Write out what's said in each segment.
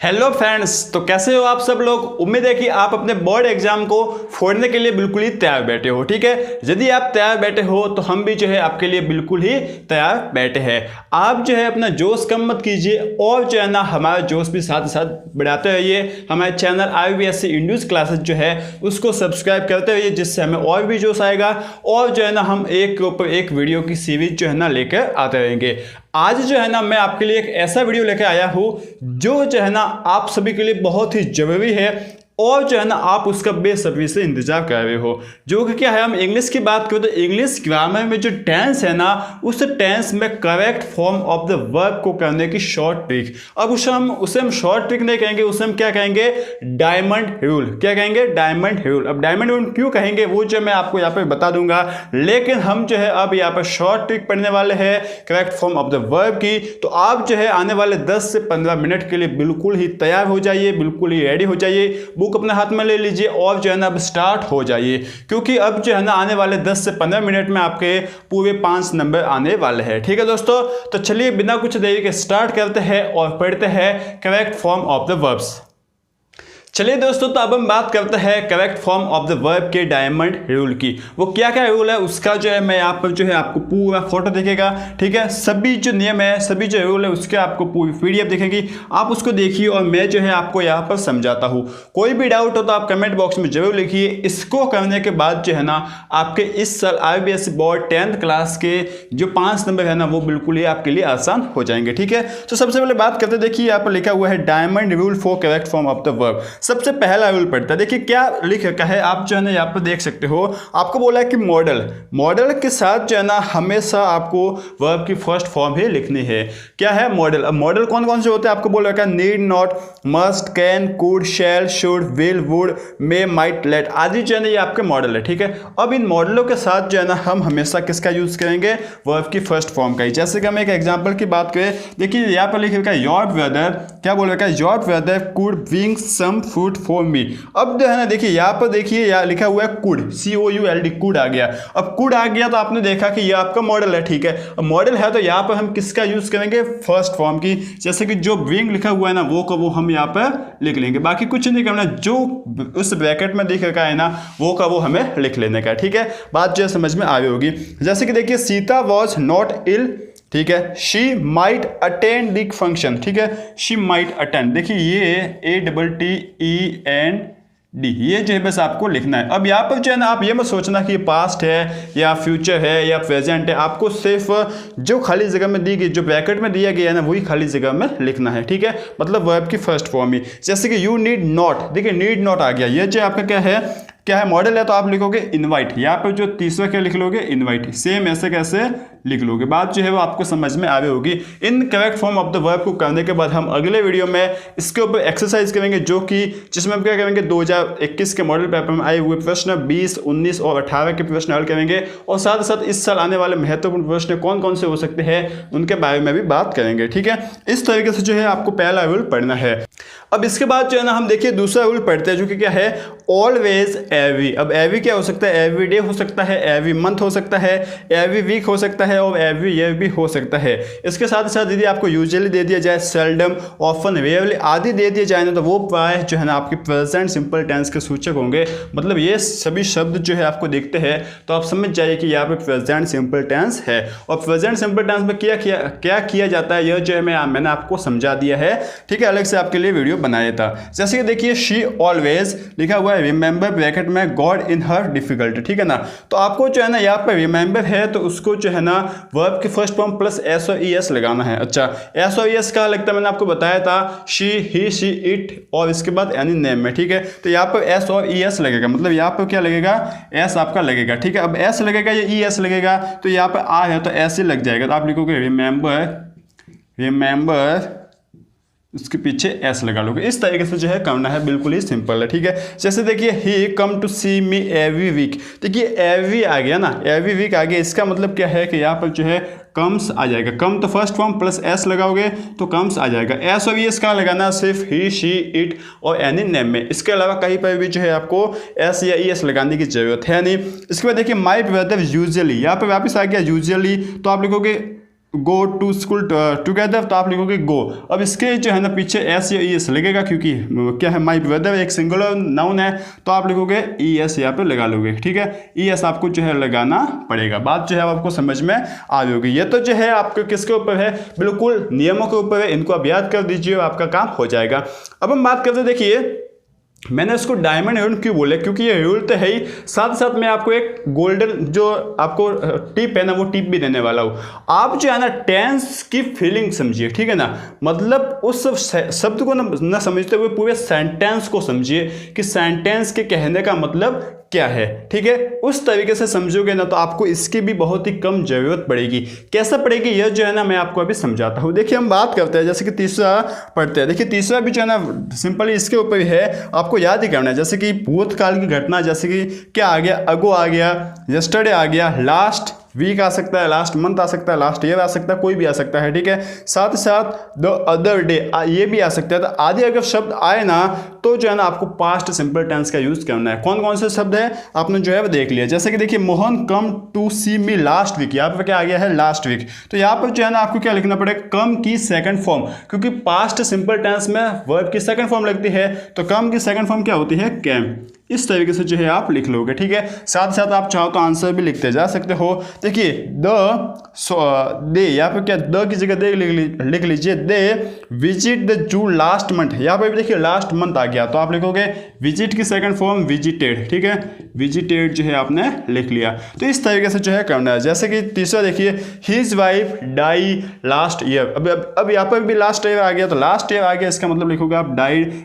Hello friends, तो कैसे हो आप सब लोग। उम्मीद है कि आप अपने बोर्ड एग्जाम को फोड़ने के लिए बिल्कुल ही तैयार बैठे हो। ठीक है, यदि आप तैयार बैठे हो तो हम भी जो है आपके लिए बिल्कुल ही तैयार बैठे हैं। आप जो है अपना जोश कम मत कीजिए और जो है ना हमारा जोश भी साथ साथ बढ़ाते रहिए। हमारे चैनल IBSC इंड्यूस क्लासेस जो है उसको सब्सक्राइब करते रहिए, जिससे हमें और भी जोश आएगा और जो है ना हम एक के ऊपर एक वीडियो की सीरीज जो है ना लेकर आते रहेंगे। आज जो है ना मैं आपके लिए एक ऐसा वीडियो लेकर आया हूँ जो है ना आप सभी के लिए बहुत ही जरूरी है और जो है ना आप उसका बेसब्री से इंतजार कर रहे हो। जो कि क्या है, हम इंग्लिश की बात करें तो इंग्लिश ग्रामर में जो टेंस है ना, उस टेंस में correct form of the verb को करने की शॉर्ट ट्रिक। अब उसे हम शॉर्ट ट्रिक नहीं कहेंगे, उसे हम क्या कहेंगे, डायमंड रूल। क्या कहेंगे, डायमंड रूल। अब डायमंड रूल क्यों कहेंगे वो जो मैं आपको यहाँ पे बता दूंगा, लेकिन हम जो है अब यहाँ पर शॉर्ट ट्रिक पढ़ने वाले हैं correct form of the verb की। तो आप जो है आने वाले 10 से 15 मिनट के लिए बिल्कुल ही तैयार हो जाइए, बिल्कुल ही रेडी हो जाइए। बुक अपने हाथ में ले लीजिए और जो है ना अब स्टार्ट हो जाइए, क्योंकि अब जो है ना आने वाले 10 से 15 मिनट में आपके पूरे 5 नंबर आने वाले हैं। ठीक है दोस्तों, तो चलिए बिना कुछ देरी के स्टार्ट करते हैं और पढ़ते हैं correct form of the verbs. चलिए दोस्तों, तो अब हम बात करते हैं correct form of the verb के डायमंड रूल की। वो क्या क्या रूल है उसका जो है मैं यहाँ पर जो है आपको पूरा फोटो दिखेगा। ठीक है, सभी जो नियम है, सभी जो रूल है उसके आपको पूरी PDF दिखेगी, आप उसको देखिए और मैं जो है आपको यहाँ पर समझाता हूँ। कोई भी डाउट हो तो आप कमेंट बॉक्स में जरूर लिखिए। इसको करने के बाद जो है ना आपके इस साल IBSC बोर्ड 10th क्लास के जो 5 नंबर है ना वो बिल्कुल ही आपके लिए आसान हो जाएंगे। ठीक है, तो सबसे पहले बात करते हैं, देखिए यहाँ पर लिखा हुआ है diamond rule for correct form of the verb. सबसे पहला रूल पढ़ता है, देखिए क्या लिख रखा है, आप जो है ना यहाँ पर देख सकते हो। आपको बोला है कि मॉडल के साथ जो है ना हमेशा आपको वर्ब की फर्स्ट फॉर्म ही लिखनी है। क्या है, मॉडल। अब मॉडल कौन कौन से होते हैं आपको बोल रखा है, need, not, must, can, could, shall, should, will, would, may, might, let आदि जो है ना ये आपके मॉडल है। ठीक है, अब इन मॉडलों के साथ जो है ना हम हमेशा किसका यूज करेंगे, वर्ब की फर्स्ट फॉर्म का ही। जैसे कि हम एक एग्जाम्पल की बात करें, देखिए यहाँ पर लिख रखा है योर ब्रदर, क्या बोल रखा है, your brother could bring some food for me. अब जो है ना देखिए यहाँ पर देखिए यहाँ लिखा हुआ है कुड, COULD, कुड आ गया। अब कुड आ गया तो आपने देखा कि ये आपका मॉडल है। ठीक है, अब मॉडल है तो यहाँ पर हम किसका यूज करेंगे, फर्स्ट फॉर्म की। जैसे कि जो ब्रिंग लिखा हुआ है ना वो को वो हम यहाँ पर लिख लेंगे, बाकी कुछ नहीं करना, जो उस ब्रैकेट में दिख रखा है ना वो का वो हमें लिख लेने का। ठीक है, बात जो समझ में आ रही होगी। जैसे कि देखिए सीता वॉज नॉट इल, ठीक है, she might attend the function. ठीक है, शी माइट अटेंड, देखिए ये ATTEND, ये जो है बस आपको लिखना है। अब यहाँ पर जो है ना आप ये मत सोचना कि ये पास्ट है या फ्यूचर है या प्रेजेंट है, आपको सिर्फ जो खाली जगह में दी गई, जो ब्रैकेट में दिया गया है ना वही खाली जगह में लिखना है। ठीक है, मतलब वर्ब की फर्स्ट फॉर्म ही। जैसे कि यू नीड नॉट, देखिए नीड नॉट आ गया, ये जो आपका क्या है मॉडल है, तो आप लिखोगे इनवाइट। यहाँ पर जो तीसरा क्या लिख लोगे, इनवाइट। सेम ऐसे कैसे लिख लोगे, बात जो है वो आपको समझ में आ रही होगी। In correct form of the verb को करने के बाद हम अगले वीडियो में इसके ऊपर एक्सरसाइज करेंगे, जो कि जिसमें हम क्या करेंगे 2021 के मॉडल पेपर में आए हुए प्रश्न 20, 19 और 18 के प्रश्न हल करेंगे और साथ ही साथ इस साल आने वाले महत्वपूर्ण प्रश्न कौन कौन से हो सकते हैं उनके बारे में भी बात करेंगे। ठीक है, इस तरीके से जो है आपको पहला रूल पढ़ना है। अब इसके बाद जो है ना हम देखिए दूसरा रूल पढ़ते हैं, जो कि क्या है, ऑलवेज एवरी। अब एवरी क्या हो सकता है, एवरी डे हो सकता है, एवरी मंथ हो सकता है, एवरी वीक हो सकता है और एवरी ईयर भी हो सकता है। इसके साथ ही साथ यदि आपको यूजुअली दे दिया जाए, सेल्डम, ऑफन, रेयरली आदि दे दिए जाए ना, तो वो प्राय जो है ना आपकी प्रेजेंट सिंपल टेंस के सूचक होंगे। मतलब ये सभी शब्द जो है आपको देखते हैं तो आप समझ जाइए कि यहाँ पे प्रेजेंट सिंपल टेंस है। और प्रेजेंट सिंपल टेंस में क्या किया जाता है, यह जो है मैंने आपको समझा दिया है। ठीक है, अलग से आपके लिए वीडियो बनाया था। जैसे कि देखिए शी ऑलवेज लिखा हुआ है रिमेंबर ब्रैकेट में गॉड इन हर डिफिकल्टी। ठीक है ना, तो आपको जो है ना यहाँ पर रिमेंबर है तो उसको जो है ना वर्ब की फर्स्ट फॉर्म प्लस S और ES लगाना है। अच्छा, S और ES का लगता है, मैंने आपको बताया था, शी, ही, शी, इट और इसके बाद एनी नेम में। ठीक है, तो यहाँ पर S और ES लगेगा, मतलब यहाँ पर क्या लगेगा, S आपका लगेगा। ठीक है, अब S लगेगा या ES लगेगा, तो यहाँ पर आ है तो S ही लग जाएगा, तो आप लिखोगे रिमेंबर उसके पीछे S लगा लोगे। इस तरीके से जो है करना है, बिल्कुल ही सिंपल है। ठीक है, जैसे देखिए ही come to see me every week, देखिए एवरी आ गया ना, एवरी वीक आ गया। इसका मतलब क्या है कि यहाँ पर जो है कम्स आ जाएगा, कम तो फर्स्ट फॉर्म प्लस S लगाओगे तो कम्स आ जाएगा। S और ES का लगाना सिर्फ ही, शी, इट और एनी नेम में, इसके अलावा कहीं पर भी जो है आपको S या ES लगाने की जरूरत है नहीं। इसके बाद देखिए माई ब्रदर यूजुअली, यहाँ पर वापस आ गया यूजुअली, तो आप लिखोगे गो टू स्कूल टुगेदर, तो आप लिखोगे गो। अब इसके जो है ना पीछे एस या ई एस लगेगा, क्योंकि क्या है, माई ब्रदर एक सिंगुलर नाउन है, तो आप लिखोगे ई एस यहाँ पे लगा लोगे, ठीक है। ई एस आपको जो है लगाना पड़ेगा। बात जो है आपको समझ में आ रही होगी। ये तो जो है आपके किसके ऊपर है, बिल्कुल नियमों के ऊपर है, इनको आप याद कर दीजिए, आपका काम हो जाएगा। अब हम बात करते हैं, देखिए मैंने इसको डायमंड रूल क्यों बोले, क्योंकि ये रूल तो है ही, साथ साथ मैं आपको एक गोल्डन जो आपको टिप है ना, वो टिप भी देने वाला हूँ। आप जो है ना टेंस की फीलिंग समझिए, ठीक है ना, मतलब उस शब्द को ना समझते हुए पूरे सेंटेंस को समझिए कि सेंटेंस के कहने का मतलब क्या है, ठीक है। उस तरीके से समझोगे ना तो आपको इसकी भी बहुत ही कम जरूरत पड़ेगी। कैसा पड़ेगी यह जो है ना मैं आपको अभी समझाता हूँ। देखिए हम बात करते हैं, जैसे कि तीसरा पढ़ते हैं। देखिए तीसरा भी जो है ना सिंपली इसके ऊपर ही है, आपको याद ही करना है। जैसे कि भूतकाल की घटना, जैसे कि क्या आ गया, अगो आ गया, यस्टरडे आ गया, लास्ट वीक आ सकता है, लास्ट मंथ आ सकता है, लास्ट ईयर आ सकता है, कोई भी आ सकता है, ठीक है। साथ ही साथ द अदर डे ये भी आ सकता है। तो आदि अगर शब्द आए ना तो जो है ना आपको पास्ट सिंपल टेंस का यूज करना है। कौन कौन से शब्द है आपने जो है वो देख लिया। जैसे कि देखिए Mohan come to see me last week, यहाँ पर क्या आ गया है, लास्ट वीक। तो यहाँ पर जो है ना आपको क्या लिखना पड़ेगा, कम की सेकंड फॉर्म, क्योंकि पास्ट सिंपल टेंस में वर्ब की सेकंड फॉर्म लगती है, तो कम की सेकंड फॉर्म क्या होती है, कैम। इस तरीके से जो है आप लिख लोगे, ठीक है। साथ साथ आप चाहो तो आंसर भी लिखते जा सकते हो। देखिए दे, यहाँ पे क्या, द की जगह दे लिख लीजिए। They visit the zoo last month, यहाँ पे भी देखिए लास्ट मंथ आ गया, तो आप लिखोगे विजिट की सेकंड फॉर्म विजिटेड, ठीक है। विजिटेड जो है आपने लिख लिया। तो इस तरीके से जो है करना है। जैसे कि तीसरा देखिए, his wife die last year. अब यहाँ पर भी लास्ट ईयर आ गया, तो लास्ट ईयर आ गया, इसका मतलब लिखोगे आप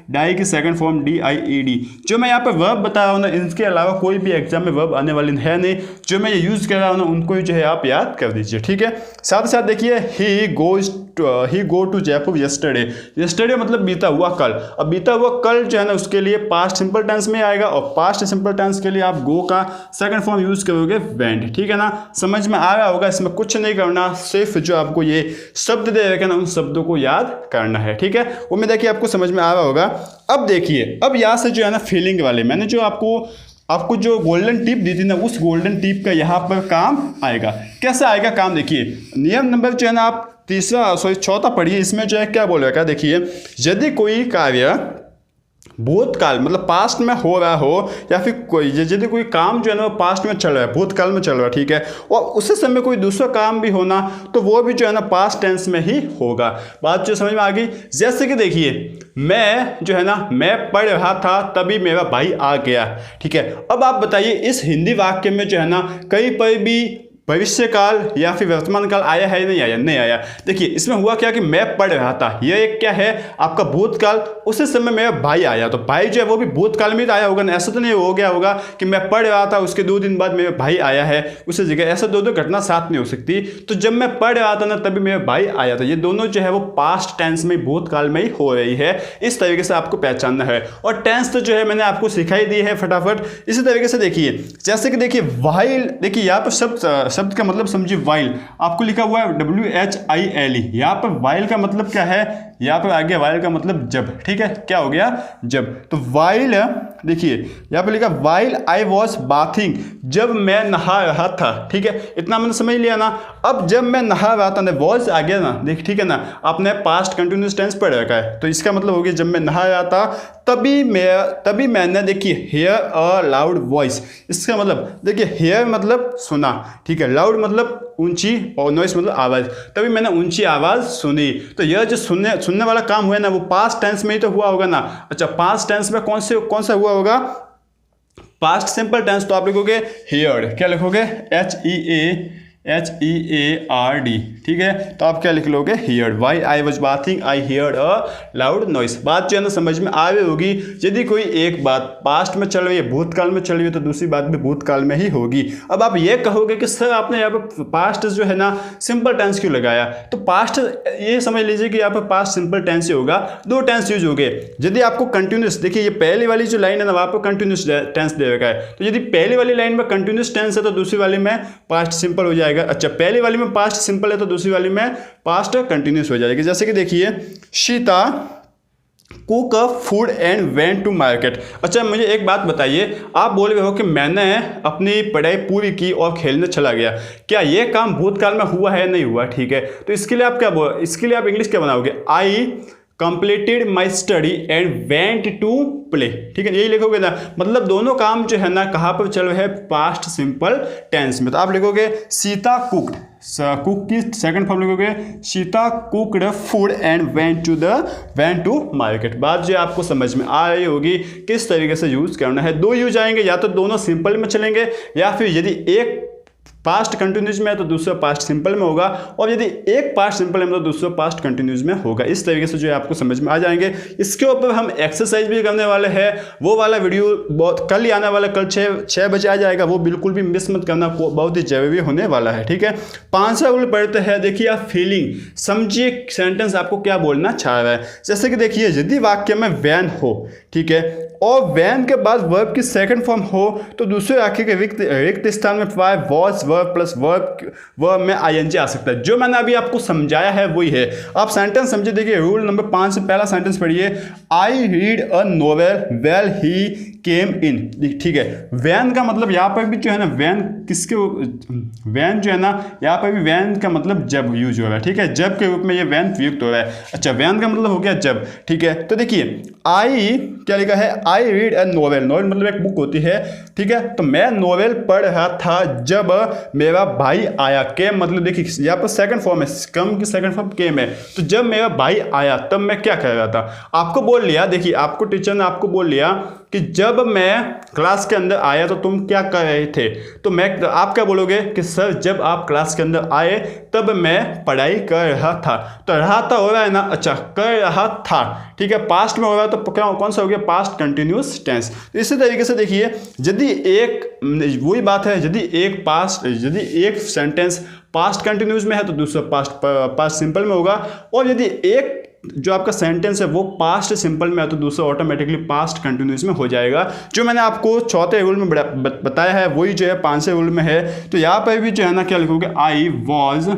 डाई की सेकंड फॉर्म DIED। जो मैं यहाँ पर वर्ब बता रहा हूँ ना, इनके अलावा कोई भी एग्जाम में वर्ब आने वाली है नहीं, जो मैं ये यूज कर रहा हूँ ना उनको जो है आप याद कर दीजिए, ठीक है। साथ ही साथ देखिए ही गो टू जयपुर यस्टरडे मतलब बीता हुआ कल। अब बीता हुआ कल जो है ना उसके लिए पास्ट सिंपल टेंस में आएगा, और पास्ट सिंपल टेंस के लिए आप गो का सेकंड फॉर्म यूज करोगे वेंट, ठीक है ना। समझ में आ रहा होगा, इसमें कुछ नहीं करना, सिर्फ जो आपको ये शब्द दे रखे ना उन शब्दों को याद करना है, ठीक है। उम्मीद है कि आपको समझ में आ रहा होगा। अब देखिए, अब यहाँ से जो है ना फीलिंग वाले मैंने जो आपको जो गोल्डन टिप दी थी ना, उस गोल्डन टिप का यहाँ पर काम आएगा। कैसे आएगा काम, देखिए नियम नंबर जो है ना आप चौथा पढ़िए। इसमें जो है क्या बोल रखा है, देखिए यदि कोई कार्य भूतकाल मतलब पास्ट में हो रहा हो, या फिर यदि कोई काम जो है ना वो पास्ट में चल रहा है, भूतकाल में चल रहा है, ठीक है, और उसी समय कोई दूसरा काम भी होना तो वो भी जो है ना पास्ट टेंस में ही होगा। बात जो समझ में आ गई। जैसे कि देखिए मैं जो है ना मैं पढ़ रहा था तभी मेरा भाई आ गया, ठीक है। अब आप बताइए इस हिंदी वाक्य में जो है ना कहीं पर भी भविष्य काल या फिर वर्तमान काल आया है नहीं आया, नहीं आया। देखिए इसमें हुआ क्या कि मैं पढ़ रहा था, यह एक क्या है आपका भूतकाल, उसी समय मेरा भाई आया, तो भाई जो है वो भी भूतकाल में आया होगा ना, ऐसा तो नहीं हो गया होगा कि मैं पढ़ रहा था उसके 2 दिन बाद मेरा भाई आया है उसी जगह, ऐसा दो घटना साथ नहीं हो सकती। तो जब मैं पढ़ रहा था ना तभी मेरा भाई आया था, ये दोनों जो है वो पास्ट टेंस में भूतकाल में ही हो रही है। इस तरीके से आपको पहचानना है, और टेंस तो जो है मैंने आपको सिखाई दी है फटाफट। इसी तरीके से देखिए, जैसे कि देखिए वाइल, देखिए यहाँ पर शब्द का मतलब समझिए वाइल, आपको लिखा हुआ है WHILE। यहाँ पर वाइल का मतलब क्या है, यहाँ पर आ गया वाइल का मतलब जब, ठीक है, क्या हो गया जब। तो वाइल देखिए यहाँ पर लिखा वाइल आई वॉज बाथिंग, जब मैं नहा रहा था, ठीक है, इतना मैंने समझ लिया ना। अब जब मैं नहा रहा था, वॉज आ गया ना, देख ठीक है ना, आपने पास्ट कंटिन्यूअस टेंस पढ़ रखा है, तो इसका मतलब हो गया जब मैं नहा रहा था तभी मैंने देखिए हेयर अ लाउड वॉइस। इसका मतलब देखिए हेयर मतलब सुना, ठीक है, लाउड मतलब ऊंची, और नॉइस मतलब आवाज़, तभी मैंने ऊंची आवाज़ सुनी। तो यह जो सुनने वाला काम हुआ ना वो पास्ट टेंस में ही तो हुआ होगा ना। अच्छा पास्ट टेंस में कौन सा हुआ होगा, पास्ट सिंपल टेंस, तो आप लिखोगे हियर्ड, क्या लिखोगे HEARD, ठीक है। तो आप क्या लिख लोगे heard, why I was bathing I heard a loud noise. बात जो है ना समझ में आ रही होगी। यदि कोई एक बात पास्ट में चल रही है, भूतकाल में चल रही है, तो दूसरी बात भी भूतकाल में ही होगी। अब आप ये कहोगे कि सर आपने यहाँ पर पास्ट जो है ना सिंपल टेंस क्यों लगाया, तो पास्ट ये समझ लीजिए कि यहाँ पर पास्ट सिंपल टेंस ही होगा, 2 टेंस यूज हो गए। यदि आपको कंटिन्यूस, देखिए ये पहली वाली जो लाइन है ना वहाँ पर कंटिन्यूस टेंस दे रखा है, तो यदि पहली वाली लाइन में कंटिन्यूस टेंस है तो दूसरी वाली में पास्ट सिंपल हो जाएगा। अच्छा पहली वाली में पास्ट सिंपल है तो दूसरी वाली में पास्ट कंटिन्यूस हो जाएगी। जैसे कि देखिए Sita cook a food and went to market. अच्छा मुझे एक बात बताइए, आप बोल रहे हो कि मैंने अपनी पढ़ाई पूरी की और खेलने चला गया, क्या ये काम भूतकाल में हुआ है? नहीं हुआ, ठीक है। तो इसके लिए आप क्या बोल, इसके लिए आप इंग्लिश क्या बनाओगे? I completed my study and went to play, ठीक है, यही लिखोगे ना। मतलब दोनों काम जो है ना कहाँ पर चल रहे हैं? पास्ट सिंपल टेंस में। तो आप लिखोगे सीता कुक्ड, कुक की सेकंड फॉर्म लिखोगे Sita cooked food and went to market. बात जो आपको समझ में आ रही होगी किस तरीके से यूज करना है। दो यूज आएंगे, या तो दोनों सिंपल में चलेंगे, या फिर यदि एक पास्ट कंटिन्यूज में है तो दूसरा पास्ट सिंपल में होगा, और यदि एक पास्ट सिंपल है तो दूसरा पास्ट कंटिन्यूज में होगा। इस तरीके से जो है आपको समझ में आ जाएंगे। इसके ऊपर हम एक्सरसाइज भी करने वाले हैं, वो वाला वीडियो बहुत कल ही आने वाला, कल 6 बजे आ जाएगा, वो बिल्कुल भी मिस मत करना, बहुत ही जरूरी होने वाला है, ठीक है। 5वां रूल पढ़ते हैं। देखिए आप फीलिंग समझिए, सेंटेंस आपको क्या बोलना चाह रहा है। जैसे कि देखिए यदि वाक्य में वैन हो, ठीक है, और वैन के बाद वर्ब की सेकंड फॉर्म हो तो दूसरे वाक्य के रिक्त स्थान में वॉज वर्ब प्लस वर्ब में आईएनजी आ सकता है। जो मैंने अभी आपको समझाया है वही है। आप सेंटेंस समझिए। देखिए रूल नंबर 5 से पहला सेंटेंस पढ़िए, I read a novel well he came in, ठीक है। वैन का मतलब यहाँ पर भी जो है ना, वैन किसके, वैन जो है ना यहाँ पर भी वैन का मतलब जब यूज हो रहा है, ठीक है, जब के रूप में ये वैन प्रयुक्त हो रहा है। अच्छा वैन का मतलब हो गया जब, ठीक है। तो देखिए आई क्या लिखा है, आई रीड अ नोवेल, नोवेल मतलब एक बुक होती है, ठीक है। तो मैं नोवेल पढ़ रहा था जब मेरा भाई आया। केम मतलब देखिए यहाँ पर सेकंड फॉर्म है, कम की सेकंड फॉर्म केम है। तो जब मेरा भाई आया तब मैं क्या कर रहा था? आपको बोल लिया, देखिए आपको टीचर ने आपको बोल लिया कि जब मैं क्लास के अंदर आया तो तुम क्या कर रहे थे। तो आप क्या बोलोगे कि सर जब आप क्लास के अंदर आए तब मैं पढ़ाई कर रहा था। तो रहा था हो रहा है ना, अच्छा कर रहा था, ठीक है, पास्ट में हो रहा है तो क्या कौन सा हो गया? Past continuous tense. तो इसी तरीके से देखिए यदि वही बात है, यदि एक सेंटेंस पास्ट कंटिन्यूस में है तो दूसरा पास्ट सिंपल में होगा, और यदि एक जो आपका सेंटेंस है वो पास्ट सिंपल में है तो दूसरा ऑटोमेटिकली पास्ट कंटिन्यूस में हो जाएगा। जो मैंने आपको चौथे रूल में बताया है वही जो है 5वें रूल में है। तो यहाँ पर भी जो है ना क्या लिखोगे? आई वॉज,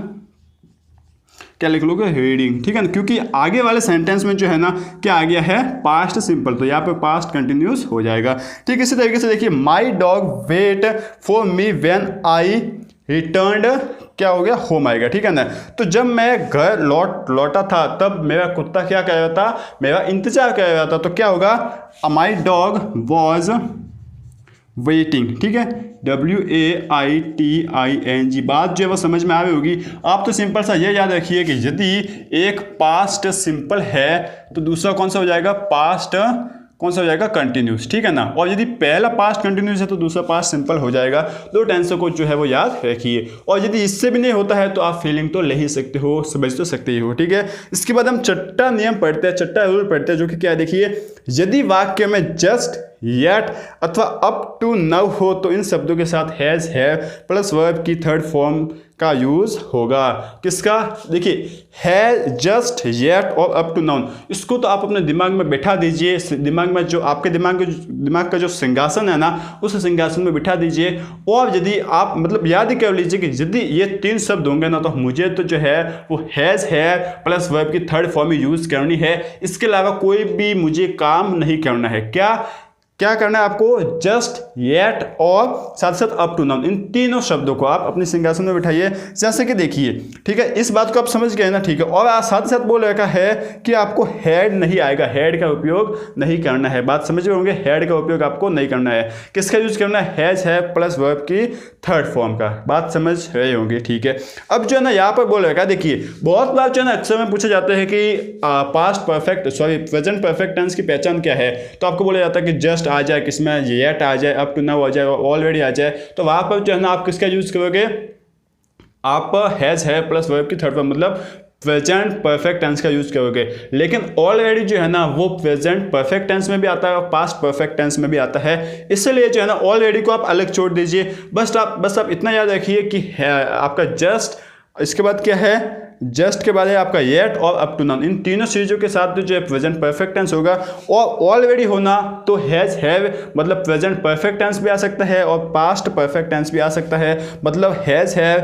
क्या लिख लोगे? रीडिंग, ठीक है ना, क्योंकि आगे वाले सेंटेंस में जो है ना क्या आ गया है? पास्ट सिंपल, तो यहाँ पे पास्ट कंटिन्यूस हो जाएगा, ठीक। इसी तरीके से देखिए my dog wait for me when I returned, क्या हो गया? होम आएगा, ठीक है ना। तो जब मैं घर लौटा था तब मेरा कुत्ता क्या कर रहा था? मेरा इंतजार कर रहा था। तो क्या होगा? माई डॉग वॉज वेटिंग, ठीक है, WAITING। बात जो है वो समझ में आ रही होगी। आप तो सिंपल सा ये याद रखिए कि यदि एक पास्ट सिंपल है तो दूसरा कौन सा हो जाएगा? पास्ट कौन सा हो जाएगा? कंटिन्यूस, ठीक है ना। और यदि पहला पास्ट कंटिन्यूस है तो दूसरा पास्ट सिंपल हो जाएगा। दो टेंसों को जो है वो याद रखिए। और यदि इससे भी नहीं होता है तो आप फीलिंग तो ले ही सकते हो, समझ तो सकते ही हो, ठीक है। इसके बाद हम छठा नियम पढ़ते हैं, छठा रूल पढ़ते हैं, जो कि क्या है देखिए, यदि वाक्य में जस्ट, येट अथवा अप टू नाउ हो तो इन शब्दों के साथ हैज, हैव प्लस वर्ब की थर्ड फॉर्म का यूज होगा। किसका? देखिए है, जस्ट, येट और अप टू नाउ, इसको तो आप अपने दिमाग में बैठा दीजिए। दिमाग में जो आपके दिमाग का जो सिंहासन है ना, उस सिंहासन में बिठा दीजिए। और यदि आप मतलब याद ही कर लीजिए कि यदि ये 3 शब्द होंगे ना तो मुझे तो जो है वो हैज, है प्लस वर्ब की थर्ड फॉर्म यूज करनी है। इसके अलावा कोई भी मुझे काम नहीं करना है। क्या करना है आपको? जस्ट, येट और साथ साथ अप टू नाउ, इन तीनों शब्दों को आप अपने सिंहासन में बिठाइए। जैसे कि देखिए, ठीक है, इस बात को आप समझ गए ना, ठीक है। और साथ साथ बोल रखा है कि आपको हेड नहीं आएगा, हेड का उपयोग नहीं करना है। बात समझ गए होंगे, हेड का उपयोग आपको नहीं करना है। किसका यूज करना है? हैज, है प्लस वर्ब की थर्ड फॉर्म का। बात समझ रहे होंगे, ठीक है। अब जो है ना यहाँ पर बोल रखा है, देखिए बहुत बार जो है ना अक्सर में पूछा जाता है कि प्रेजेंट परफेक्ट टेंस की पहचान क्या है। तो आपको बोला जाता है कि जस्ट आ जाए, किसमें येट आ जाए, अप टू नाउ आ जाए, ऑलरेडी आ जाए। तो वहां पर जो है ना आप किसका यूज करोगे? आप हैज, है प्लस वर्ब की थर्ड फॉर्म मतलब प्रेजेंट परफेक्ट टेंस का यूज करोगे। लेकिन ऑलरेडी जो है ना वो प्रेजेंट परफेक्ट टेंस में भी आता है और पास्ट परफेक्ट टेंस में भी आता है। इसलिए जो है ना ऑलरेडी को आप अलग छोड़ दीजिए। बस आप इतना याद रखिए कि आपका जस्ट, इसके बाद क्या है? जस्ट के बाद है आपका येट और अप टू नाउ, इन तीनों चीज़ों के साथ जो है प्रेजेंट परफेक्ट टेंस होगा। और ऑलरेडी होना तो हैज, हैव मतलब प्रेजेंट परफेक्ट टेंस भी आ सकता है और पास्ट परफेक्ट टेंस भी आ सकता है। मतलब हैज, हैव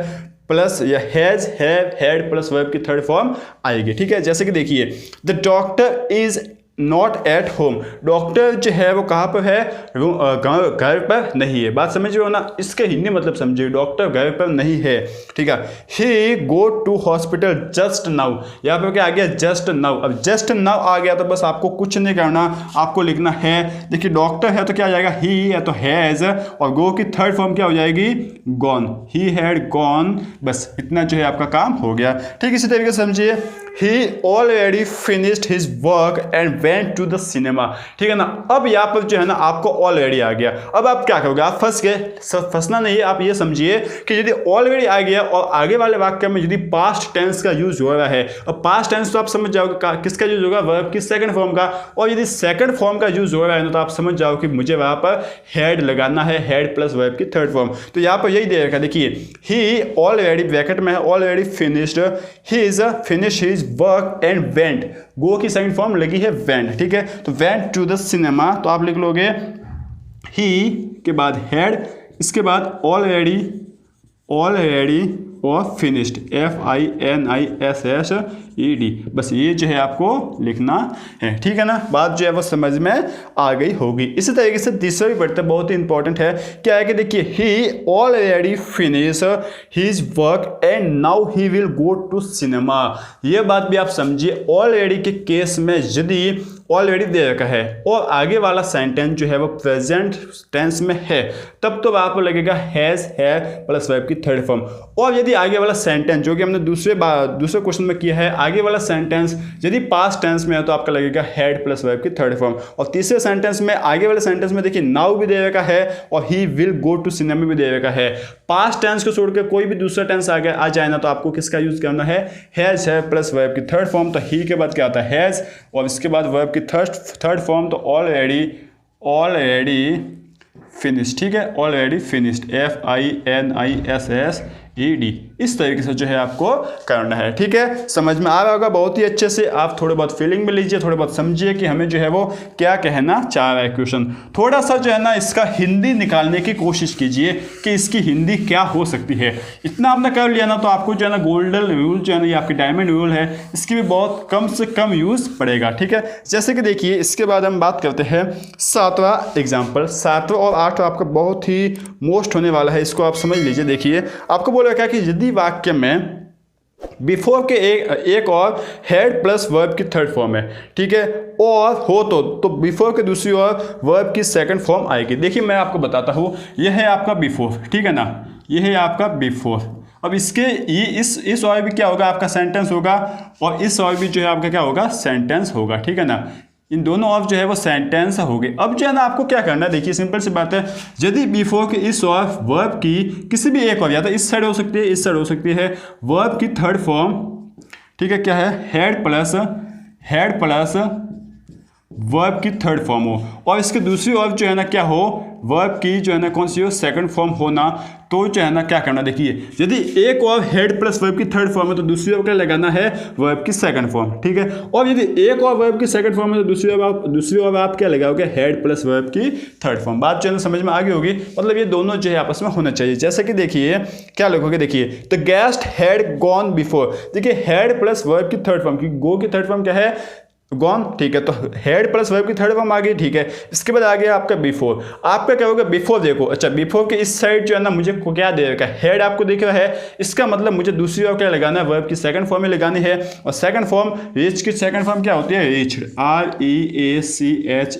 प्लस या has, have, had plus verb की थर्ड फॉर्म आएगी, ठीक है। जैसे कि देखिए the doctor is not at home, doctor जो है वो कहाँ पर है, घर पर नहीं है। बात समझ रहे हो ना, इसके हिंदी मतलब समझिए, डॉक्टर घर पर नहीं है, ठीक है। He go to hospital just now, यहाँ पर क्या आ गया, जस्ट नाउ। अब जस्ट नाउ आ गया तो बस आपको कुछ नहीं करना, आपको लिखना है, देखिए डॉक्टर है तो क्या आ जाएगा, ही या तो हैज़, और गो की थर्ड फॉर्म क्या हो जाएगी, गॉन, ही हैड गॉन, बस इतना जो है आपका काम हो गया, ठीक। इसी तरीके से समझिए, he already finished his work and went to the cinema, ठीक है ना। अब यहाँ पर जो है ना आपको ऑलरेडी आ गया, अब आप क्या करोगे, आप फंस गए, फंसना नहीं है, आप ये समझिए कि यदि ऑलरेडी आ गया और आगे वाले वाक्य में यदि पास्ट टेंस का यूज हो रहा है, और पास्ट टेंस तो आप समझ जाओगे किसका यूज होगा, वर्ब की सेकंड फॉर्म का, और यदि सेकंड फॉर्म का यूज हो रहा है तो आप समझ जाओ कि मुझे वहां पर हैड लगाना है, हैड प्लस वर्ब की थर्ड फॉर्म। तो यहाँ पर यही दे रखा, देखिए ही ऑलरेडी ब्रैकेट में है, already finished, he is finish his work and went, go की सेकंड फॉर्म लगी है वेंट, ठीक है। तो वेंट टू द सिनेमा, तो आप लिख लोगे ही के बाद हैड, इसके बाद ऑलरेडी, ऑलरेडी और फिनिश्ड, FINISHED, बस ये जो है आपको लिखना है, ठीक है ना। बात जो है वो समझ में आ गई होगी। इसी तरीके से तीसरा भी पढ़ते बहुत ही इंपॉर्टेंट है, क्या है कि देखिए he already finish his work and now he will go to cinema, ये बात भी आप समझिए। ऑलरेडी के केस में यदि ऑलरेडी दे रखा है और आगे वाला सेंटेंस जो है वो प्रेजेंट टेंस में है, तब तो आपको लगेगा हैज, है प्लस वर्ब की थर्ड फॉर्म। और यदि आगे वाला सेंटेंस जो कि हमने दूसरे क्वेश्चन में किया है, आगे वाला सेंटेंस यदि पास्ट टेंस में है तो आपका लगेगा हैड प्लस वर्ब की थर्ड फॉर्म। और तीसरे सेंटेंस में, आगे वाले सेंटेंस में देखिए नाउ भी दे रखा है और he will go to cinema भी दे रखा है। पास्ट टेंस को छोड़कर कोई भी दूसरा टेंस आ जाए ना तो आपको किसका यूज करना है, हैज है प्लस वर्ब की थर्ड फॉर्म। तो ही के बाद क्या आता है, हैज, और इसके बाद वर्ब की थर्ड फॉर्म, तो ऑलरेडी फिनिश, ठीक है, ऑलरेडी फिनिश्ड, FINISHED, इस तरीके से जो है आपको करना है, ठीक है। समझ में आ रहा होगा बहुत ही अच्छे से, आप थोड़े बहुत फीलिंग में लीजिए, थोड़े बहुत समझिए कि हमें जो है वो क्या कहना चाह रहा है क्वेश्चन। थोड़ा सा जो है ना इसका हिंदी निकालने की कोशिश कीजिए कि इसकी हिंदी क्या हो सकती है। इतना आपने कर लिया ना तो आपको जो है ना गोल्डन रूल जो है ना, ये आपकी डायमंड रूल है, इसकी भी बहुत कम से कम यूज पड़ेगा, ठीक है। जैसे कि देखिए इसके बाद हम बात करते हैं सातवां एग्जाम्पल। सातवां और आठवां आपका बहुत ही मोस्ट होने वाला है, इसको आप समझ लीजिए। देखिए आपको बोल रखा है कि यदि वाक्य में बिफोर के एक और हेड प्लस वर्ब की थर्ड फॉर्म है, ठीक है, और हो तो बिफोर के दूसरी ओर वर्ब की सेकंड फॉर्म आएगी। देखिए मैं आपको बताता हूँ, यह है आपका बिफोर, ठीक है ना, यह है आपका बिफोर। अब इसके ये इस और भी क्या होगा, आपका सेंटेंस होगा, और इस और भी जो है आपका क्या होगा, सेंटेंस होगा, ठीक है ना। इन दोनों ऑफ जो है वो सेंटेंस हो गए। अब जो है ना आपको क्या करना है, देखिए सिंपल सी बात है, यदि बिफोर के इस और वर्ब की किसी भी एक और, या तो इस साइड हो सकती है, इस साइड हो सकती है, वर्ब की थर्ड फॉर्म, ठीक है, क्या है, हेड प्लस वर्ब की थर्ड फॉर्म हो, और इसके दूसरी ओर जो है ना क्या हो, वर्ब की जो है ना कौन सी हो, सेकंड फॉर्म होना, तो जो है ना क्या करना, देखिए यदि एक और हेड प्लस वर्ब की थर्ड फॉर्म है तो दूसरी ओर क्या लगाना है, वर्ब की सेकंड फॉर्म, ठीक है। और यदि एक और वर्ब की सेकंड फॉर्म है तो दूसरी ओर आप क्या लगाओगे, हेड प्लस वर्ब की थर्ड फॉर्म। बात जो है ना समझ में आ गई होगी, मतलब ये दोनों जो है आपस में होना चाहिए। जैसे कि देखिए क्या लिखोगे, देखिए the guest had gone before, देखिए हेड प्लस वर्ब की थर्ड फॉर्म, क्योंकि गो की थर्ड फॉर्म क्या है, गॉन, ठीक है, तो हेड प्लस वर्ब की थर्ड फॉर्म आ गई, ठीक है। इसके बाद आ गया आपका बिफोर, आपका क्या होगा, बिफोर देखो, अच्छा बिफोर के इस साइड जो है ना मुझे को क्या दे रखा है, हेड आपको दिख रहा है, इसका मतलब मुझे दूसरी ओर क्या लगाना है, वर्ब की सेकंड फॉर्म में लगानी है, और सेकंड फॉर्म रीच की सेकंड फॉर्म क्या होती है, रीच्ड, REACHED,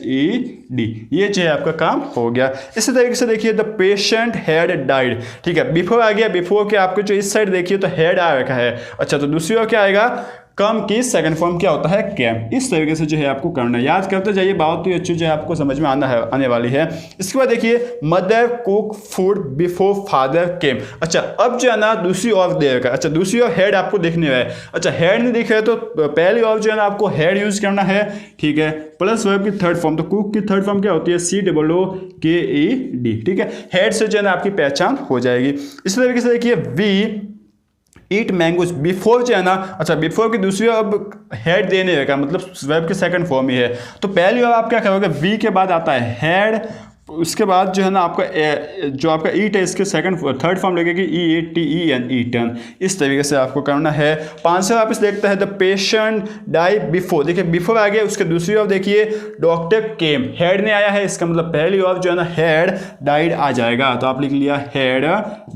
ये जो है आपका काम हो गया। इसी तरीके से देखिए द पेशेंट हैड डाइड, ठीक है, बिफोर आ गया, बिफोर के आपको जो इस साइड देखिए तो हेड आ रखा है, अच्छा तो दूसरी ओर क्या आएगा, कम की सेकंड फॉर्म क्या होता है, कैम। इस तरीके से जो है आपको करना है, याद करते जाइए, बहुत ही अच्छी जो है आपको समझ में आने वाली है। इसके बाद देखिए mother cook food before father came, अच्छा अब जो है ना दूसरी ओर दे रखा है, अच्छा दूसरी ओर हेड आपको दिखने रहा है, अच्छा हेड नहीं दिख रहा है तो पहली ओर जो है ना आपको हेड यूज करना है, ठीक है, प्लस वर्ब की थर्ड फॉर्म, तो कुक की थर्ड फॉर्म क्या होती है, COOKED, ठीक है, हेड से जो है ना आपकी पहचान हो जाएगी। इस तरीके से देखिए वी ईट मैंगोज बिफोर जो है ना, अच्छा बिफोर की दूसरी अब हेड देने का मतलब वर्ब की सेकंड फॉर्म ही है, तो पहली बार आप क्या करोगे, वी के बाद आता है हेड उसके बाद जो है ना आपका जो आपका ईट है इसके थर्ड फॉर्म लगेगी EATEN ईटन। इस तरीके से आपको करना है। 5 से वापस देखते हैं द पेशेंट डाई बिफोर, देखिए बिफोर आ गया, उसके दूसरी ऑफ देखिए डॉक्टर केम, हेड ने आया है, इसका मतलब पहली ऑफ जो है ना हेड डाइड आ जाएगा, तो आप लिख लिया हेड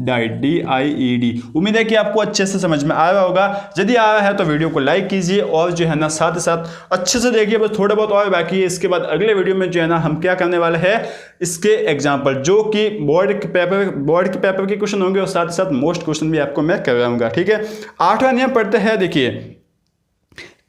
डाइड DIED। उम्मीद है कि आपको अच्छे से समझ में आया होगा। यदि आया है तो वीडियो को लाइक कीजिए और जो है ना साथ ही साथ अच्छे से देखिए, बस थोड़ा बहुत और बाकी है। इसके बाद अगले वीडियो में जो है ना हम क्या करने वाले हैं, इसके एग्जाम्पल जो कि बोर्ड के पेपर के क्वेश्चन होंगे और साथ ही साथ मोस्ट क्वेश्चन भी आपको मैं करवाऊंगा। ठीक है, 8वां नियम पढ़ते हैं। देखिए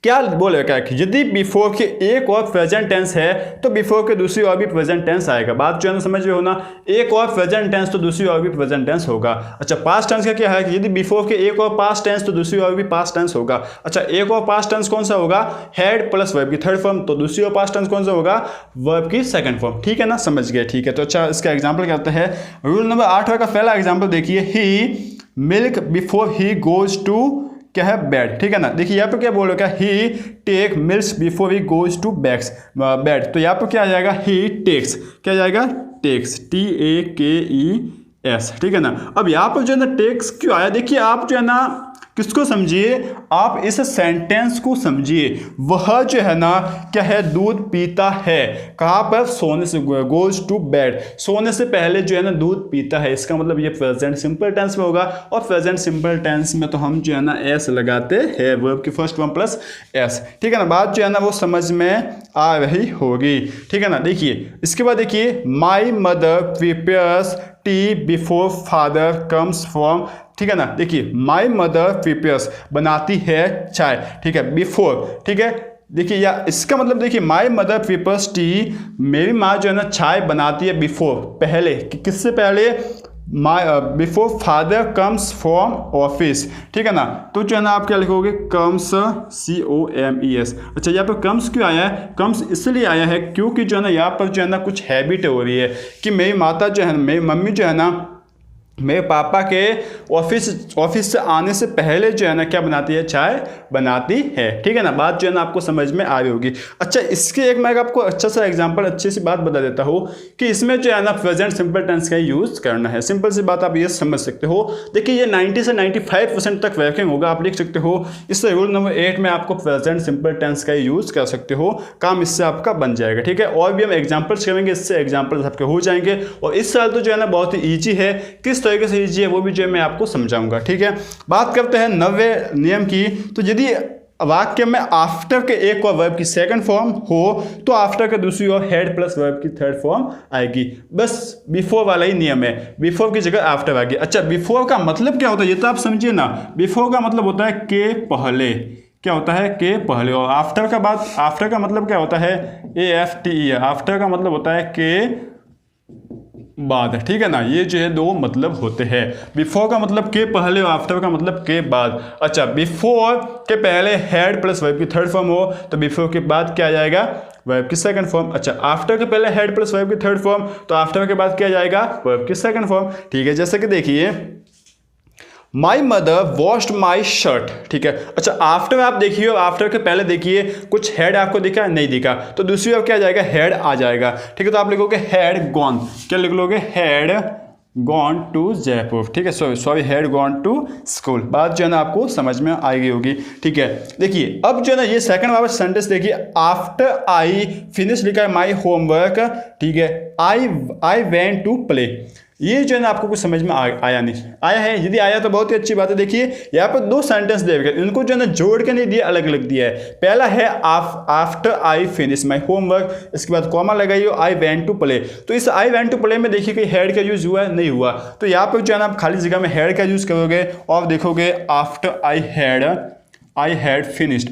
क्या बोलेगा कि यदि बिफोर के एक और प्रेजेंट टेंस है तो बिफोर के दूसरी और भी प्रेजेंट टेंस आएगा। बात जो है ना समझ रहे हो ना, एक और प्रेजेंट टेंस तो दूसरी और भी प्रेजेंट टेंस होगा। अच्छा, पास्ट टेंस का क्या है कि यदि बिफोर के एक और पास्ट टेंस तो दूसरी और भी पास्ट टेंस होगा। अच्छा, एक और पास्ट टेंस कौन सा होगा, हेड प्लस वर्ब की थर्ड फॉर्म, तो दूसरी और पास्ट टेंस कौन सा होगा, वर्ब की सेकंड फॉर्म। ठीक है ना, समझ गए। ठीक है, तो अच्छा इसका एग्जाम्पल करते हैं। रूल नंबर 8 का पहला एग्जाम्पल देखिए, he milk before he goes to क्या है बेड। ठीक है ना, देखिए यहाँ पे क्या बोल रहा है, he take milk before he goes to bed, तो यहाँ पे क्या आ जाएगा, ही टेक्स, क्या जाएगा, टेक्स TAKES। ठीक है ना, अब यहाँ पर जो है ना टेक्स क्यों आया, देखिए आप जो है ना किसको समझिए, आप इस सेंटेंस को समझिए। वह जो है ना क्या है, दूध पीता है, कहाँ पर, सोने से, गोज टू बेड, सोने से पहले जो है ना दूध पीता है। इसका मतलब ये प्रेजेंट सिंपल टेंस में होगा, और प्रेजेंट सिंपल टेंस में तो हम जो है ना एस लगाते हैं, वर्ब की फर्स्ट फॉर्म प्लस एस। ठीक है ना, बात जो है ना वो समझ में आ रही होगी। ठीक है ना, देखिए इसके बाद देखिए, my mother prepares tea before father comes from. ठीक है ना, देखिए माई मदर प्रिपेयर्स, बनाती है चाय। ठीक है, बिफोर। ठीक है, देखिए या इसका मतलब देखिए माई मदर प्रिपेयर्स टी, मेरी माँ जो है ना चाय बनाती है बिफोर, पहले, किससे पहले, before father comes from office. ठीक है ना, तो जो है ना आप क्या लिखोगे, कम्स COMES। अच्छा, यहाँ पर कम्स क्यों आया है, कम्स इसलिए आया है क्योंकि जो है ना यहाँ पर जो है ना कुछ हैबिट हो रही है कि मेरी माता जो है, मेरी मम्मी जो है ना मेरे पापा के ऑफिस से आने से पहले जो है ना क्या बनाती है, चाय बनाती है। ठीक है ना, बात जो है ना आपको समझ में आ रही होगी। अच्छा, इसके एक मैं आपको अच्छा सा एग्जांपल, अच्छी सी बात बता देता हूँ कि इसमें जो है ना प्रेजेंट सिंपल टेंस का यूज़ करना है। सिंपल सी बात आप ये समझ सकते हो। देखिए ये 90 से 95% तक वर्किंग होगा, आप लिख सकते हो। इससे रूल नंबर 8 में आपको प्रेजेंट सिंपल टेंस का यूज़ कर सकते हो, काम इससे आपका बन जाएगा। ठीक है, और भी हम एग्जाम्पल्स करेंगे, इससे एग्जाम्पल्स आपके हो जाएंगे। और इस साल तो जो है ना बहुत ही ईजी है, किस तरीके से ईजी है वो भी जो है मैं आपको समझाऊंगा। ठीक है, बात करते हैं 90वें नियम की। तो यदि वाक्य में आफ्टर के एक और वर्ब की सेकंड फॉर्म हो तो आफ्टर के दूसरी ओर हेड प्लस वर्ब की थर्ड फॉर्म आएगी। बस बिफोर वाला ही नियम है, बिफोर की जगह आफ्टर आ गया। अच्छा, बिफोर का मतलब क्या होता है ये तो आप समझिए ना। बिफोर का मतलब होता है के पहले, क्या होता है, के पहले। और आफ्टर का बाद, आफ्टर का मतलब क्या होता है, AFTE। आफ्टर का मतलब होता है के बाद। ठीक है ना, ये जो है दो मतलब होते हैं। बिफोर का मतलब के पहले और आफ्टर का मतलब के बाद। अच्छा, बिफोर के पहले हेड प्लस वर्ब की थर्ड फॉर्म हो तो बिफोर के बाद क्या आ जाएगा, वर्ब की सेकंड फॉर्म। अच्छा, आफ्टर के पहले हेड प्लस वर्ब की थर्ड फॉर्म तो आफ्टर के बाद क्या जाएगा, वर्ब की सेकंड फॉर्म। ठीक है, जैसे कि देखिए my mother washed my shirt. ठीक है, अच्छा आफ्टर आप देखिए, आफ्टर के पहले देखिए कुछ हेड आपको दिखा, नहीं दिखा, तो दूसरी ओर क्या आ जाएगा, हेड आ जाएगा। ठीक है, तो आप लिखोगे हेड गॉन, क्या लिख लोगे, हेड गॉन टू जयपुर। ठीक है, sorry had gone to school. बात जो है ना आपको समझ में आई गई होगी। ठीक है, देखिए अब जो है ना ये सेकंड वाला सेंटेंस देखिए, आफ्टर आई फिनिश लिखा है माई होमवर्क। ठीक है, आई वेंट टू प्ले। ये जो है ना आपको कुछ समझ में आया नहीं, आया है, यदि आया तो बहुत ही अच्छी बात है। देखिए यहाँ पर दो सेंटेंस दे रखे, इनको जो है ना जोड़ के नहीं दिया, अलग अलग दिया है। पहला है after I finish my homework, इसके बाद कॉमा लगाइए, आई वेंट टू प्ले। तो इस आई वेंट टू प्ले में देखिए कि हेड का यूज हुआ है, नहीं हुआ, तो यहाँ पर जो है ना आप खाली जगह में हेड का यूज करोगे और देखोगे after I had finished,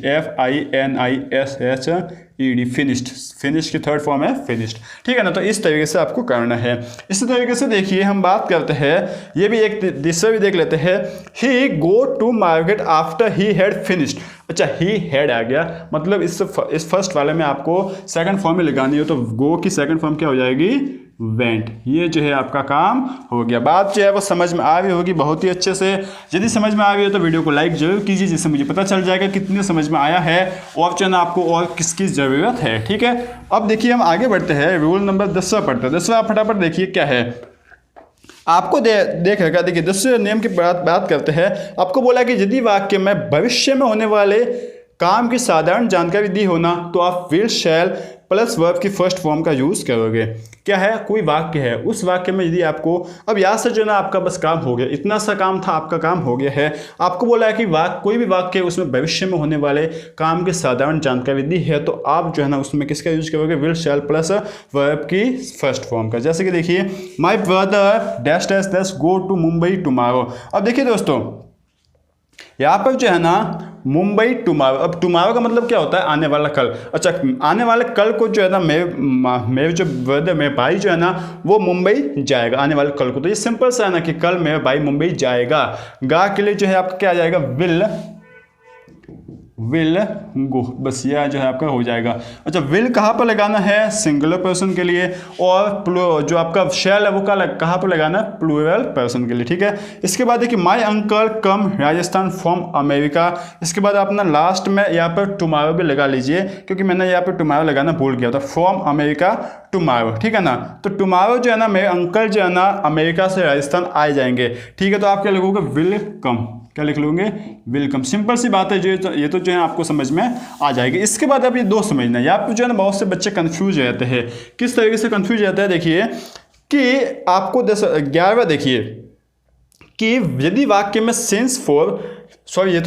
FINISHED, finished. Finish की थर्ड फॉर्म है फिनिश्ड। ठीक है ना, तो इस तरीके से आपको करना है। इसी तरीके से देखिए हम बात करते हैं, ये भी एक दूसरा भी देख लेते हैं। He go to market after he had finished. अच्छा, ही हैड आ गया, मतलब इस फर्स्ट वाले में आपको सेकंड फॉर्म में लगानी हो तो गो की सेकंड फॉर्म क्या हो जाएगी, वेंट। ये जो है आपका काम हो गया। बात जो है वो समझ में आ रही होगी बहुत ही अच्छे से। यदि समझ में आ रही हो तो वीडियो को लाइक जरूर कीजिए, जिससे मुझे पता चल जाएगा कितने समझ में आया है और जो है ना आपको और किसकी ज़रूरत है। ठीक है, अब देखिए हम आगे बढ़ते हैं, रूल नंबर 10वां पढ़ते हैं। 10वां फटाफट देखिए क्या है आपको देख रखा। देखिए 10वें नियम की बात करते हैं। आपको बोला कि यदि वाक्य में भविष्य में होने वाले काम की साधारण जानकारी दी होना तो आप विल शैल प्लस वर्ब की फर्स्ट फॉर्म का यूज़ करोगे। क्या है, कोई वाक्य है, उस वाक्य में यदि आपको, अब यहाँ से जो है ना आपका बस काम हो गया, इतना सा काम था, आपका काम हो गया है। आपको बोला है कि कोई भी वाक्य उसमें भविष्य में होने वाले काम की साधारण जानकारी दी है तो आप जो है ना उसमें किसका यूज करोगे, विल शैल प्लस वर्ब की फर्स्ट फॉर्म का। जैसे कि देखिए my brother dash dash dash go to Mumbai tomorrow. अब देखिए दोस्तों यहाँ पर जो है ना मुंबई टुमारो, अब टुमारो का मतलब क्या होता है, आने वाला कल। अच्छा, आने वाले कल को जो है ना मेरे जो ब्रदर, मेरे भाई जो है ना वो मुंबई जाएगा आने वाले कल को। तो ये सिंपल सा है ना कि कल मेरा भाई मुंबई जाएगा। गा के लिए जो है आपका क्या आ जाएगा, विल गो, बस यह जो है आपका हो जाएगा। अच्छा, विल कहाँ पर लगाना है, सिंगुलर पर्सन के लिए, और जो आपका शैल है वो कहाँ पर लगाना है, प्लूरल पर्सन के लिए। ठीक है, इसके बाद देखिए my uncle come Rajasthan from America. इसके बाद आप ना लास्ट में यहाँ पर टुमारो भी लगा लीजिए, क्योंकि मैंने यहाँ पर टुमारो लगाना भूल गया था, फ्रॉम अमेरिका टुमारो। ठीक है ना, तो टुमारो जो है ना मेरे अंकल जो है ना अमेरिका से राजस्थान आ जाएंगे। ठीक है, तो आप क्या लिखोगे, विल कम, क्या लिख लोगे, वेलकम। सिंपल सी बात है, ये तो जो है आपको समझ में आ जाएगी। इसके बाद आप ये दो समझना, यहाँ पे जो है ना बहुत से बच्चे कंफ्यूज हो जाते हैं। किस तरीके से कंफ्यूज हो जाते हैं, देखिए कि आपको 11वां देखिए कि यदि वाक्य में सिंस फॉर, सॉरी ये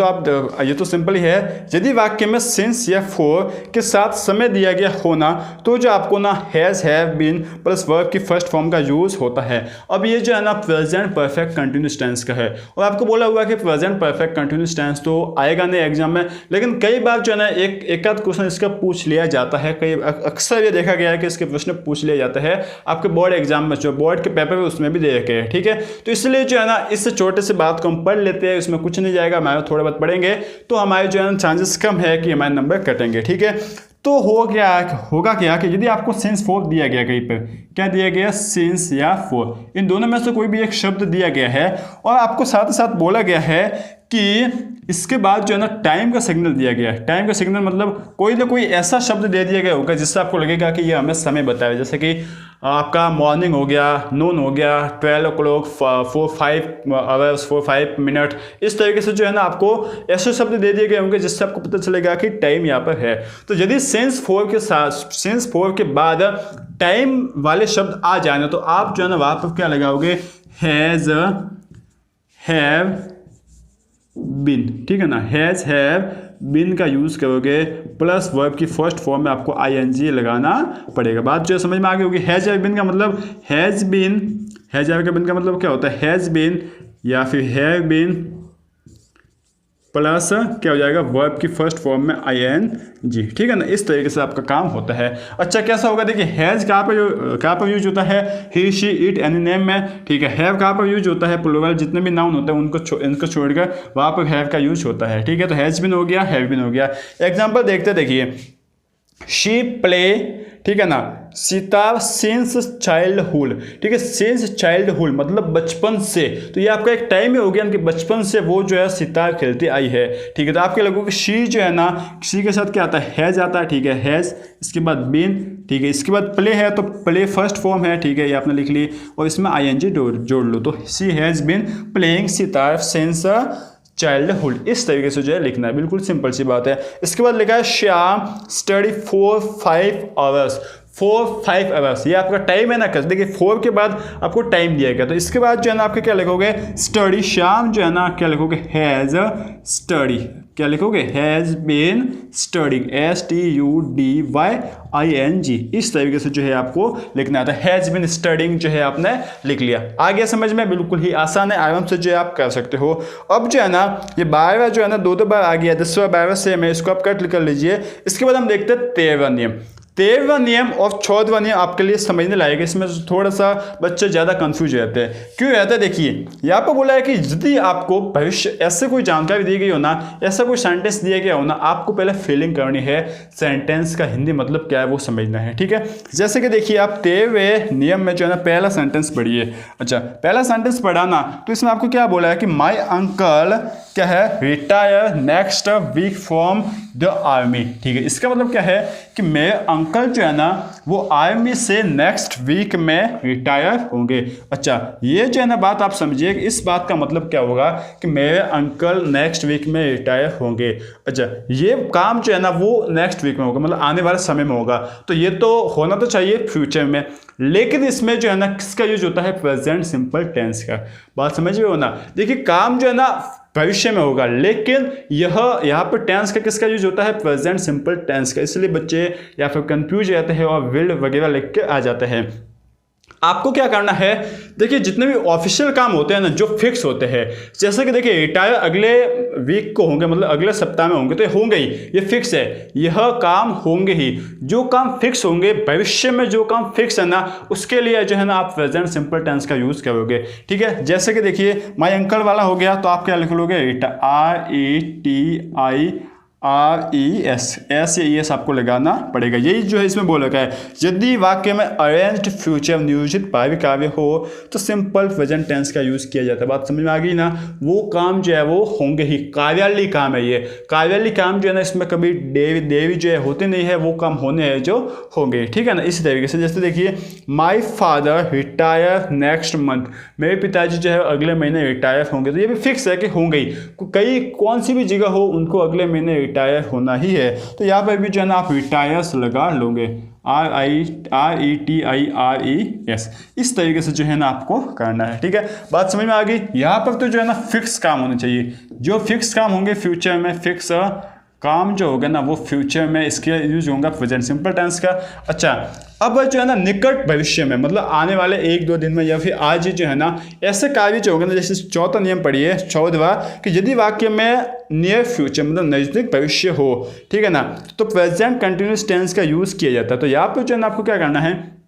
तो सिंपल ही है, यदि वाक्य में सिंस या फॉर के साथ समय दिया गया होना तो जो आपको ना has, have, been plus verb की फर्स्ट फॉर्म का यूज़ होता है। अब ये जो है ना प्रेजेंट परफेक्ट कंटिन्यूस टेंस का है, और आपको बोला हुआ कि प्रेजेंट परफेक्ट कंटिन्यूस टेंस तो आएगा नहीं एग्जाम में, लेकिन कई बार जो है ना एक आध क्वेश्चन इसका पूछ लिया जाता है। कई अक्सर ये देखा गया है कि इसके प्रश्न पूछ लिया जाता है आपके बोर्ड एग्जाम में, जो बोर्ड के पेपर में उसमें भी दे रखे हैं। ठीक है, तो इसलिए जो है ना इस छोटे से बात को हम पढ़ लेते हैं, इसमें कुछ नहीं जाएगा, थोड़ा बहुत पढ़ेंगे तो हमारे जो है चांसेस कम है कि हमारे नंबर कटेंगे। ठीक है, तो होगा क्या कि यदि आपको सिंस फॉर दिया गया, कहीं पर क्या दिया गया, सिंस या फॉर, इन दोनों में से कोई भी एक शब्द दिया गया है और आपको साथ ही साथ बोला गया है कि इसके बाद जो है ना टाइम का सिग्नल दिया गया है। टाइम का सिग्नल मतलब कोई ना कोई ऐसा शब्द दे दिया गया होगा जिससे आपको लगेगा कि ये हमें समय बताए, जैसे कि आपका मॉर्निंग हो गया, नून हो गया, 12 o'clock, 4-5 hours, 4-5 मिनट, इस तरीके से जो है ना आपको ऐसे शब्द दे दिए गए होंगे जिससे आपको पता चलेगा कि टाइम यहाँ पर है। तो यदि सिंस फॉर के साथ, सिंस फॉर के बाद टाइम वाले शब्द आ जाए ना तो आप जो है ना वहाँ पर क्या लगाओगे, हैज़, हैव, बिन। ठीक है ना, हैज़, हैव, बिन का यूज़ करोगे, प्लस वर्ब की फर्स्ट फॉर्म में आपको आईएनजी लगाना पड़ेगा। बात जो समझ में आ गई होगी। हैज़ हैव बिन का मतलब has been, has have been का मतलब क्या होता है, हैज़ बिन या फिर हैव बिन प्लस क्या हो जाएगा, वर्ब की फर्स्ट फॉर्म में आईएनजी। ठीक है ना, इस तरीके से आपका काम होता है। अच्छा, कैसा होगा, देखिए हैज़ कहाँ पर यूज होता है, ही, शी, इट, एनी नेम में। ठीक है, हैव कहाँ पर यूज होता है, प्लूरल जितने भी नाउन होते हैं इनको छोड़कर वहाँ पर हैव का यूज होता है। ठीक है, तो हैज़ बिन हो गया, हैव बिन हो गया। एग्जाम्पल देखते देखिए, शी प्ले, ठीक है ना, सीता सिंस चाइल्डहुड। ठीक है, सिंस चाइल्डहुड मतलब बचपन से, तो ये आपका एक टाइम ही हो गया कि बचपन से वो जो है सितार खेलती आई है। ठीक है, तो आपके लोगों की शी जो है ना, शी के साथ क्या आता है, हैज़ आता है। ठीक है, हैज़, इसके बाद बीन। ठीक है, इसके बाद प्ले है तो प्ले फर्स्ट फॉर्म है। ठीक है, ये आपने लिख ली और इसमें आईएनजी जोड़ लो, तो she has been playing sitar since childhood. इस तरीके से जो है लिखना है, बिल्कुल सिंपल सी बात है। इसके बाद लिखा है श्याम स्टडी 4-5 hours, 4-5 hours, ये आपका टाइम है ना। देखिए 4 के बाद आपको टाइम दिया गया, तो इसके बाद जो है ना आपके क्या लिखोगे, स्टडी। श्याम जो है ना क्या लिखोगे, हैज़ स्टडी, क्या लिखोगे, हैज़ बीन स्टडिंग, STUDYING। इस तरीके से जो है आपको लिखना आता है, हैज़ बीन स्टडिंग जो है आपने लिख लिया। आ गया समझ में, बिल्कुल ही आसान है, आराम से जो है आप कर सकते हो। अब जो है ना ये 12वां जो है ना 2 बार आ गया, 10वां 12वां सेम है, इसको आप कट कर लीजिए। इसके बाद हम देखते हैं 13वां नियम। 13वां नियम और 14वां नियम आपके लिए समझने लायक है। इसमें थोड़ा सा बच्चे ज़्यादा कंफ्यूज रहते हैं। क्यों रहता है? देखिए यहाँ पर बोला है कि यदि आपको भविष्य ऐसे कोई जानकारी दी गई हो ना, ऐसा कोई सेंटेंस दिया गया हो ना, आपको पहले फीलिंग करनी है, सेंटेंस का हिंदी मतलब क्या है वो समझना है, ठीक है। जैसे कि देखिए आप 13वें नियम में जो है ना पहला सेंटेंस पढ़िए। अच्छा, पहला सेंटेंस पढ़ा ना, तो इसमें आपको क्या बोला है कि माई अंकल क्या है, retire next week from the army, ठीक है। इसका मतलब क्या है कि मेरे अंकल जो है ना वो आर्मी से नेक्स्ट वीक में रिटायर होंगे। अच्छा, ये जो है ना बात आप समझिए कि इस बात का मतलब क्या होगा कि मेरे अंकल नेक्स्ट वीक में रिटायर होंगे। अच्छा, ये काम जो है ना वो नेक्स्ट वीक में होगा, मतलब आने वाले समय में होगा। तो ये तो होना तो चाहिए फ्यूचर में, लेकिन इसमें जो है ना किसका यूज होता है? प्रेजेंट सिंपल टेंस का। बात समझ रहे हो ना? देखिए काम जो है ना भविष्य में होगा, लेकिन यहाँ पर टेंस का किसका यूज होता है? प्रेजेंट सिंपल टेंस का। इसलिए बच्चे या फिर कंफ्यूज रहते हैं और विल वगैरह लिख के आ जाते हैं। आपको क्या करना है? देखिए जितने भी ऑफिशियल काम होते हैं ना जो फिक्स होते हैं, जैसे कि देखिए रिटायर अगले वीक को होंगे, मतलब अगले सप्ताह में होंगे, तो ये होंगे ही, ये फिक्स है, यह काम होंगे ही। जो काम फिक्स होंगे भविष्य में, जो काम फिक्स है ना, उसके लिए जो है ना आप प्रेजेंट सिंपल टेंस का यूज करोगे, ठीक है। जैसे कि देखिए माई अंकल वाला हो गया, तो आप क्या लिख लोगे? RETIRES आपको लगाना पड़ेगा। यही जो है इसमें बोल रखा है, यदि वाक्य में अरेंज्ड फ्यूचर नियोजित भावी काव्य हो तो सिंपल प्रेजेंट टेंस का यूज किया जाता है। बात समझ में आ गई ना? वो काम जो है वो होंगे ही, कार्यालय काम है ये। कार्यालय काम जो है ना इसमें कभी देवी जो है होते नहीं है, वो काम होने हैं जो होंगे, ठीक है ना। इसी तरीके से जैसे देखिए my father retire next month, मेरे पिताजी जो है अगले महीने रिटायर होंगे, तो ये भी फिक्स है कि होंगे ही। कई कौन सी भी जगह हो उनको अगले महीने रिटायर होना ही है। तो यहाँ पर भी जो है ना आप रिटायर्स लगा लोगे, RETIRES। इस तरीके से जो है ना आपको करना है, ठीक है। बात समझ में आ गई? यहाँ पर तो जो है ना फिक्स काम होने चाहिए, जो फिक्स काम होंगे फ्यूचर में, फिक्स काम जो होगा ना वो फ्यूचर में, इसके यूज होगा प्रेजेंट सिंपल टेंस का। अच्छा, अब जो है ना निकट भविष्य में, मतलब आने वाले 1-2 दिन में या फिर आज ही जो है ना ऐसे कार्य जो होगा ना, जैसे चौथा नियम पढ़िए 14वां, कि यदि वाक्य में नियर फ्यूचर मतलब नजदीक भविष्य हो, ठीक है ना, तो प्रेजेंट कंटिन्यूअस टेंस का यूज किया जाता है। तो यहाँ पर जो है ना आपको क्या करना है,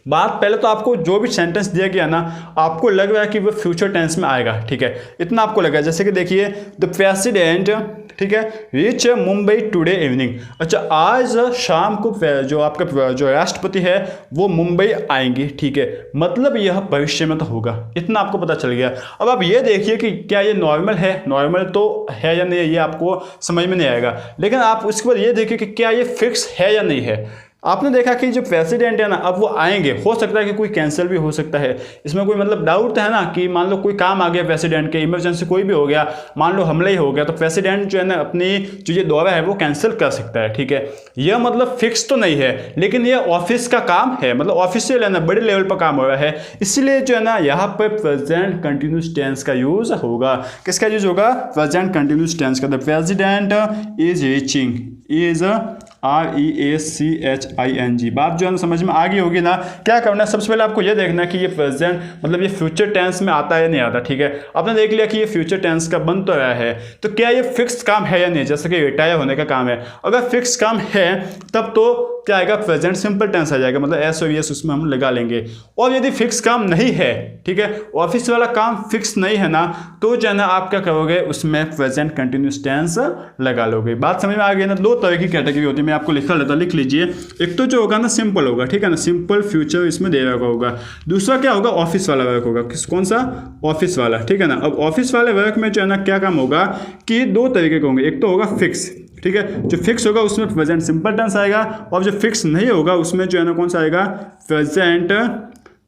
बात पहले तो आपको जो भी सेंटेंस दिया गया ना, आपको लग रहा है कि वो फ्यूचर टेंस में आएगा, ठीक है, इतना आपको लगा। जैसे कि देखिए द प्रेसिडेंट, ठीक है, रीच मुंबई टुडे इवनिंग। अच्छा, आज शाम को जो आपका जो राष्ट्रपति है वो मुंबई आएंगे, ठीक है, मतलब यह भविष्य में तो होगा, इतना आपको पता चल गया। अब आप ये देखिए कि क्या ये नॉर्मल है, नॉर्मल तो है या नहीं है, ये आपको समझ में नहीं आएगा। लेकिन आप उसके बाद ये देखिए कि क्या ये फिक्स है या नहीं है। आपने देखा कि जो प्रेसिडेंट है ना अब वो आएंगे, हो सकता है कि कोई कैंसिल भी हो सकता है, इसमें कोई मतलब डाउट है ना कि मान लो कोई काम आ गया प्रेसिडेंट के, इमरजेंसी कोई भी हो गया, मान लो हमला ही हो गया, तो प्रेसिडेंट जो है ना अपनी जो ये दौरा है वो कैंसिल कर सकता है, ठीक है। यह मतलब फिक्स तो नहीं है, लेकिन यह ऑफिस का काम है, मतलब ऑफिशियल है ना, बड़े लेवल पर काम हो रहा है, इसलिए जो है ना यहाँ पर प्रेजेंट कंटिन्यूअस टेंस का यूज होगा। किसका यूज होगा? प्रेजेंट कंटिन्यूअस टेंस का। The president is reaching, is REACHING। बात जो है ना समझ में आ गई होगी ना। क्या करना है, सबसे पहले आपको ये देखना है कि ये प्रेजेंट मतलब ये फ्यूचर टेंस में आता है या नहीं आता, ठीक है। आपने देख लिया कि ये फ्यूचर टेंस का बन तो रहा है, तो क्या ये फिक्स काम है या नहीं, जैसे कि रिटायर होने का काम है। अगर फिक्स काम है तब तो क्या आएगा? प्रेजेंट सिंपल टेंस आ जाएगा, मतलब एस और एस उसमें हम लगा लेंगे। और यदि फिक्स काम नहीं है, ठीक है, ऑफिस वाला काम फिक्स नहीं है ना, तो जो है ना आप क्या करोगे, उसमें प्रेजेंट कंटिन्यूअस टेंस लगा लोगे। बात समझ में आ गई ना। 2 तरह की कैटेगरी होती है, मैं आपको लिखा लेता, लिख लीजिए। एक तो जो होगा ना सिंपल होगा, ठीक है ना, सिंपल फ्यूचर इसमें दे रखा होगा। दूसरा क्या होगा? ऑफिस वाला वर्क होगा। कौन सा? ऑफिस वाला, ठीक है ना। अब ऑफिस वाले वर्क में जो है ना क्या काम होगा कि 2 तरीके के होंगे। एक तो होगा फिक्स, ठीक है, जो फिक्स होगा उसमें प्रेजेंट सिंपल टेंस आएगा, और जो फिक्स नहीं होगा उसमें जो है ना कौन सा आएगा? प्रेजेंट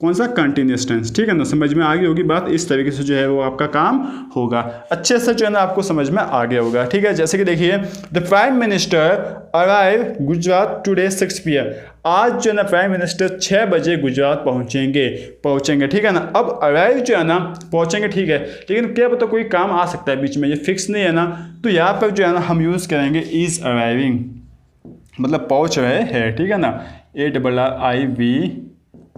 कौन सा? कंटिन्यूअस टेंस, ठीक है ना। समझ में आ गई होगी बात। इस तरीके से जो है वो आपका काम होगा, अच्छे से जो है ना आपको समझ में आ गया होगा, ठीक है। जैसे कि देखिए the prime minister arrive Gujarat today 6 PM। आज जो है ना प्राइम मिनिस्टर 6 बजे गुजरात पहुंचेंगे, ठीक है ना। अब अराइव जो है ना पहुंचेंगे, ठीक है, लेकिन क्या पता कोई काम आ सकता है बीच में, ये फिक्स नहीं है ना, तो यहाँ पर जो है ना हम यूज़ करेंगे इज अराइविंग, मतलब पहुंच रहे हैं, ठीक है ना, ARRIVING,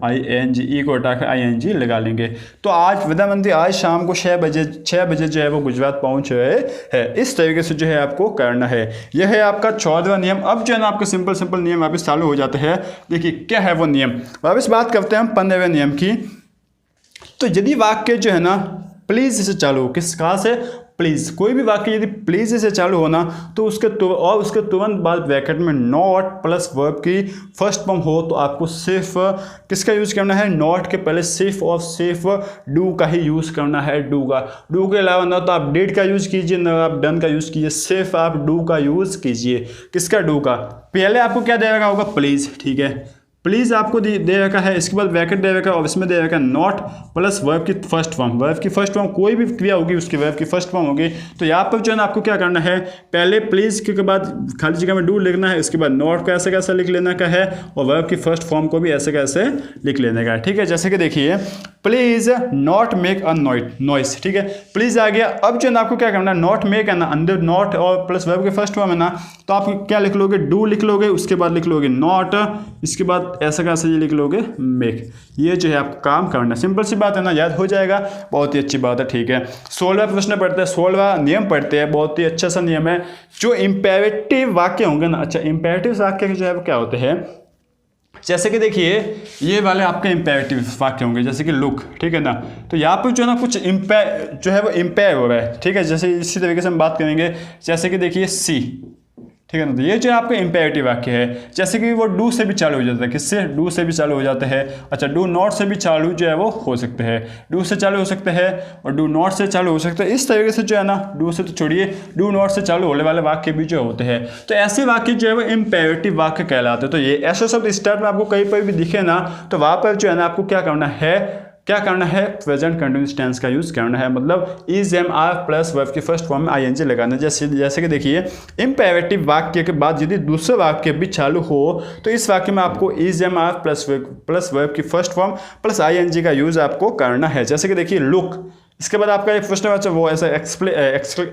ING को हटा कर ING लगा लेंगे। तो आज प्रधानमंत्री आज शाम को 6 बजे जो है वो गुजरात पहुंच रहे हैं। इस तरीके से जो है आपको करना है। यह है आपका 14वां नियम। अब जो है ना आपके सिंपल नियम वापस चालू हो जाते हैं। देखिए क्या है वो नियम। वापस बात करते हैं हम 15वें नियम की। तो यदि वाक्य जो है ना प्लीज से चालू हो, किस कहाँ से, प्लीज, कोई भी वाक्य यदि प्लीज से चालू होना तो उसके तुरंत बाद ब्रैकेट में नॉट प्लस वर्ब की फर्स्ट फॉर्म हो तो आपको सिर्फ किसका यूज करना है, नॉट के पहले सिर्फ और सिर्फ डू का ही यूज करना है। डू के अलावा ना तो आप डिड का यूज कीजिए ना आप डन का यूज कीजिए, सिर्फ आप डू का यूज कीजिए। किसका, डू का। पहले आपको क्या दे रखा होगा, प्लीज, ठीक है, प्लीज़ आपको दे रखा है। इसके बाद ब्रैकेट दे रखा है और इसमें दे रखा है नॉट प्लस वर्ब की फर्स्ट फॉर्म। वर्ब की फर्स्ट फॉर्म कोई भी क्रिया होगी उसकी वर्ब की फर्स्ट फॉर्म होगी। तो यहाँ पर जो है ना आपको क्या करना है, पहले प्लीज़ के बाद खाली जगह में डू लिखना है, इसके बाद नॉट को ऐसे कैसे लिख लेना का है और वर्ब की फर्स्ट फॉर्म को भी ऐसे कैसे लिख लेने का है। ठीक है, जैसे कि देखिए please not make a noise. ठीक है, प्लीज़ आ गया। अब जो है ना आपको क्या करना है, नॉट मेक है ना, अंदर नॉट और प्लस वर्ब के फर्स्ट फॉर्म है ना, तो आप क्या लिख लोगे, डू लिख लोगे, उसके बाद लिख लोगे नॉट, इसके बाद ऐसा कैसे लिख लोगे मेक। ये जो है आपको काम करना है। सिंपल सी बात है ना, याद हो जाएगा, बहुत ही अच्छी बात है। ठीक है, 16वां प्रश्न पढ़ते हैं, 16वां नियम पढ़ते हैं। बहुत ही अच्छा सा नियम है। जो इंपेरेटिव वाक्य होंगे ना, अच्छा इंपेरेटिव वाक्य जो है वो क्या होते हैं, जैसे कि देखिए ये वाले आपके इंपेरेटिव वाक्य होंगे, जैसे कि लुक, ठीक है ना। तो यहाँ पर जो है ना कुछ जो है वो इंपेयर हो रहा है। ठीक है, जैसे इसी तरीके से हम बात करेंगे, जैसे कि देखिए सी, ठीक है ना। तो ये जो आपका इंपेरेटिव वाक्य है, जैसे कि वो डू से भी चालू हो जाता है। किससे, डू से भी चालू हो जाता है। अच्छा, डू नॉट से भी चालू जो है वो हो सकते हैं, डू से चालू हो सकते हैं और डू नॉट से चालू हो सकते हैं। इस तरीके से जो है ना, डू से तो छोड़िए, डू नॉट से चालू होने वाले वाक्य भी जो होते हैं। तो ऐसे वाक्य जो है वो इंपेरेटिव वाक्य कहलाते हैं। तो ये ऐसे शब्द स्टार्ट में आपको कहीं पर भी दिखे ना, तो वहाँ पर जो है ना आपको क्या करना है, प्रेजेंट कंटिन्यूअस टेंस का यूज करना है। मतलब is am are plus verb की फर्स्ट फॉर्म में ING लगाना है। जैसे कि देखिए इंपेरेटिव वाक्य के बाद यदि दूसरा वाक्य भी चालू हो तो इस वाक्य में आपको is am are plus verb की फर्स्ट फॉर्म प्लस ING का यूज आपको करना है। जैसे कि देखिए लुक, इसके बाद आपका एक प्रश्न बचा वो ऐसा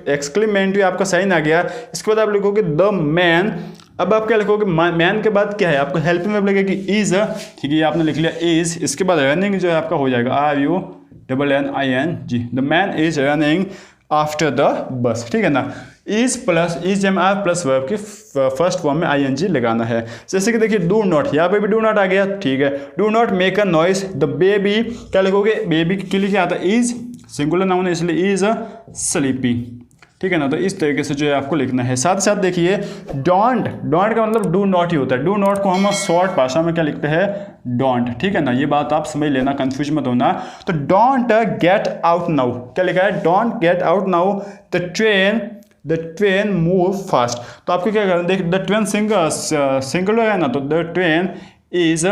एक्सक्लेमेटरी आपका साइन आ गया। इसके बाद आप लिखोगे द मैन। अब आप क्या लिखोगे, मैन के बाद क्या है, आपको हेल्पिंग वर्ब लगेगी इज। ठीक है, आपने लिख लिया इज। इसके बाद रनिंग जो है आपका हो जाएगा RUNNING। The man is running after the bus. ठीक है ना, is am are plus verb की फर्स्ट फॉर्म में ING लगाना है। जैसे कि देखिए डू नॉट, यहाँ पे भी डू नॉट आ गया। ठीक है, do not make a noise. The baby, क्या लिखोगे, बेबी के लिए क्या आता है, इज, सिंगुलर नाउन है इसलिए इज स्लीपी। ठीक है ना, तो इस तरीके से जो है आपको लिखना है। साथ ही साथ देखिए डोंट का मतलब डू नॉट ही होता है। डू नॉट को हम शॉर्ट भाषा में क्या लिखते हैं, डोंट। ठीक है ना, ये बात आप समझ लेना, कंफ्यूज मत होना। तो डोंट गेट आउट नाउ, क्या लिखा है, don't get out now, the train move fast. तो आपको क्या करना है, देखिए द ट्रेन सिंगुलर है ना, तो द ट्रेन इज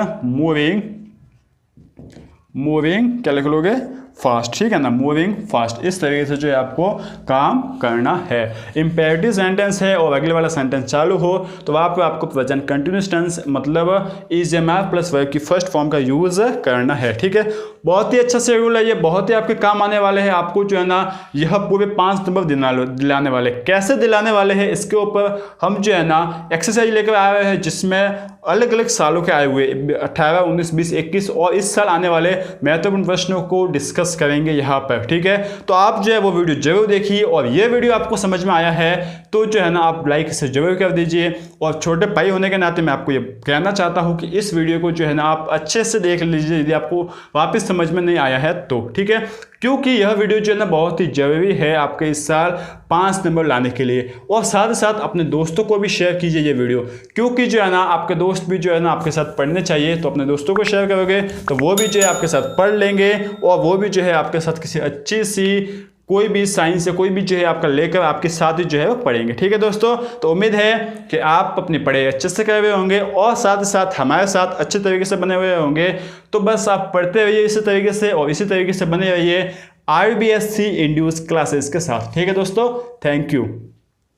मूविंग क्या लिख लोगे, फास्ट। ठीक है ना, मूविंग फास्ट। इस तरीके से जो है आपको काम करना है। इंपेरेटिव सेंटेंस है और अगले वाला सेंटेंस चालू हो तो वहाँ पे आपको प्रेजेंट कंटिन्यूअस टेंस मतलब is am are plus verb की फर्स्ट फॉर्म का यूज करना है। ठीक है, बहुत ही अच्छा से रूल है ये, बहुत ही आपके काम आने वाले हैं। आपको जो है ना यह पूरे 5 नंबर दिलाने वाले। कैसे दिलाने वाले हैं इसके ऊपर हम जो है ना एक्सरसाइज लेकर आए हुए हैं, जिसमें अलग अलग सालों के आए हुए 18, 19, 20, 21 और इस साल आने वाले महत्वपूर्ण प्रश्नों को डिस्कस करेंगे यहाँ पर। ठीक है, तो आप जो है वो वीडियो जरूर देखिए और ये वीडियो आपको समझ में आया है तो जो है ना आप लाइक से जरूर कर दीजिए। और छोटे भाई होने के नाते मैं आपको ये कहना चाहता हूँ कि इस वीडियो को जो है ना आप अच्छे से देख लीजिए यदि आपको वापस समझ में नहीं आया है तो। ठीक है, क्योंकि यह वीडियो जो है ना बहुत ही जरूरी है आपके इस साल 5 नंबर लाने के लिए। और साथ ही साथ अपने दोस्तों को भी शेयर कीजिए ये वीडियो, क्योंकि जो है ना आपके दोस्त भी जो है ना आपके साथ पढ़ने चाहिए। तो अपने दोस्तों को शेयर करोगे तो वो भी जो है आपके साथ पढ़ लेंगे और वो भी जो है आपके साथ किसी अच्छी सी कोई भी साइंस या कोई भी जो है आपका लेकर आपके साथ ही जो है वो पढ़ेंगे। ठीक है दोस्तों, तो उम्मीद है कि आप अपनी पढ़ाई अच्छे से कर रहे होंगे और साथ ही साथ हमारे साथ अच्छे तरीके से बने हुए होंगे। तो बस आप पढ़ते रहिए इसी तरीके से और इसी तरीके से बने रहिए RBSC इंड्यूस क्लासेस के साथ। ठीक है दोस्तों, थैंक यू।